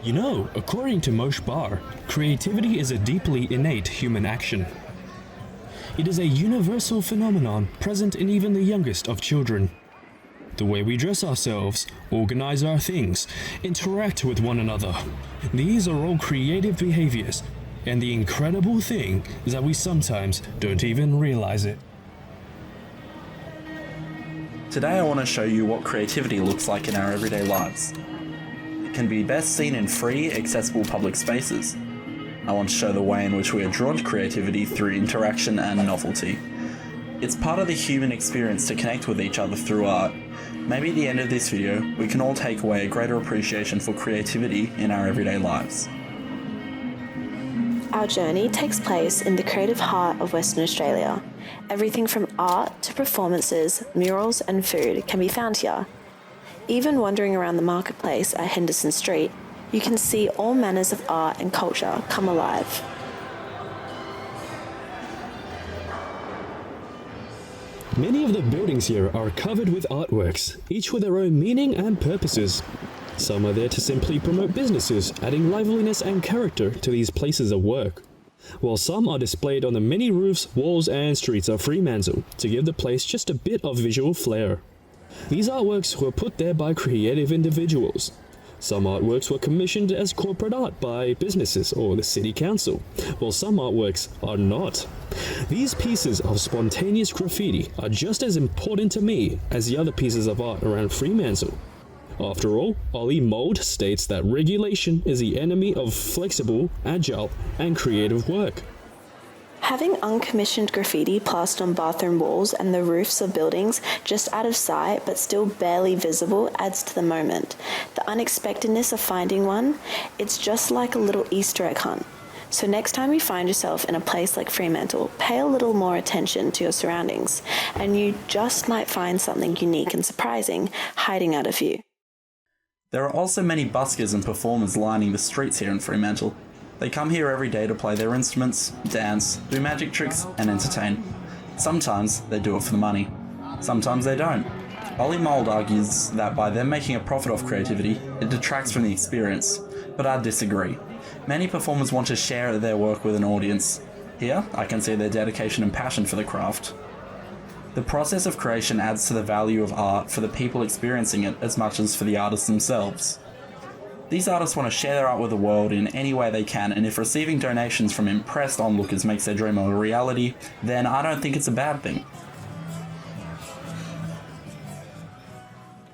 You know, according to Moshe Bar, creativity is a deeply innate human action. It is a universal phenomenon present in even the youngest of children. The way we dress ourselves, organize our things, interact with one another. These are all creative behaviors, and the incredible thing is that we sometimes don't even realize it. Today I want to show you what creativity looks like in our everyday lives. It can be best seen in free, accessible public spaces. I want to show the way in which we are drawn to creativity through interaction and novelty. It's part of the human experience to connect with each other through art. Maybe at the end of this video, we can all take away a greater appreciation for creativity in our everyday lives. Our journey takes place in the creative heart of Western Australia. Everything from art to performances, murals and food can be found here. Even wandering around the marketplace at Henderson Street, you can see all manners of art and culture come alive. Many of the buildings here are covered with artworks, each with their own meaning and purposes. Some are there to simply promote businesses, adding liveliness and character to these places of work, while some are displayed on the many roofs, walls and streets of Fremantle to give the place just a bit of visual flair. These artworks were put there by creative individuals. Some artworks were commissioned as corporate art by businesses or the city council, while some artworks are not. These pieces of spontaneous graffiti are just as important to me as the other pieces of art around Fremantle. After all, Ollie Mould states that regulation is the enemy of flexible, agile, and creative work. Having uncommissioned graffiti plastered on bathroom walls and the roofs of buildings just out of sight but still barely visible adds to the moment. The unexpectedness of finding one, it's just like a little Easter egg hunt. So next time you find yourself in a place like Fremantle, pay a little more attention to your surroundings, and you just might find something unique and surprising hiding out of view. There are also many buskers and performers lining the streets here in Fremantle. They come here every day to play their instruments, dance, do magic tricks, and entertain. Sometimes they do it for the money. Sometimes they don't. Ollie Mould argues that by them making a profit off creativity, it detracts from the experience, but I disagree. Many performers want to share their work with an audience. Here, I can see their dedication and passion for the craft. The process of creation adds to the value of art for the people experiencing it as much as for the artists themselves. These artists want to share their art with the world in any way they can, and if receiving donations from impressed onlookers makes their dream a reality, then I don't think it's a bad thing.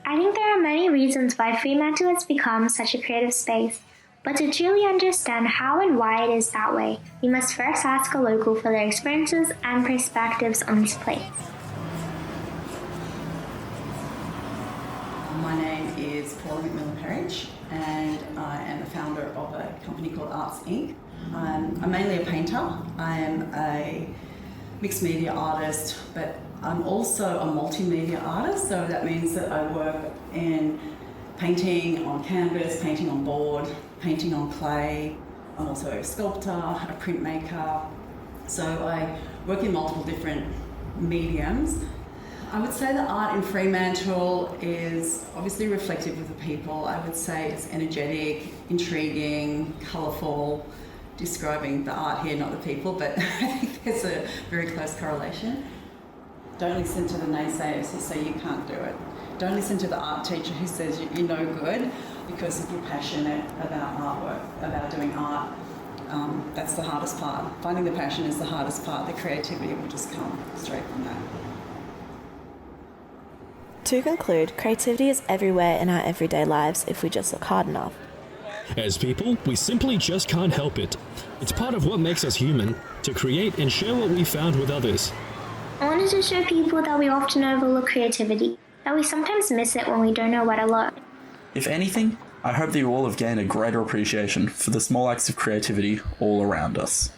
I think there are many reasons why Fremantle has become such a creative space, but to truly understand how and why it is that way, we must first ask a local for their experiences and perspectives on this place. My name is Paula McMillan-Perridge, and I am the founder of a company called Arts Inc. I'm mainly a painter. I am a mixed media artist, but I'm also a multimedia artist, so that means that I work in painting on canvas, painting on board, painting on clay. I'm also a sculptor, a printmaker, so I work in multiple different mediums. I would say the art in Fremantle is obviously reflective of the people. I would say it's energetic, intriguing, colourful, describing the art here, not the people, but I think there's a very close correlation. Don't listen to the naysayers who say you can't do it. Don't listen to the art teacher who says you're no good, because if you're passionate about artwork, about doing art, that's the hardest part. Finding the passion is the hardest part. The creativity will just come straight from that. To conclude, creativity is everywhere in our everyday lives if we just look hard enough. As people, we simply just can't help it. It's part of what makes us human, to create and share what we found with others. I wanted to show people that we often overlook creativity, that we sometimes miss it when we don't know where to look. If anything, I hope that you all have gained a greater appreciation for the small acts of creativity all around us.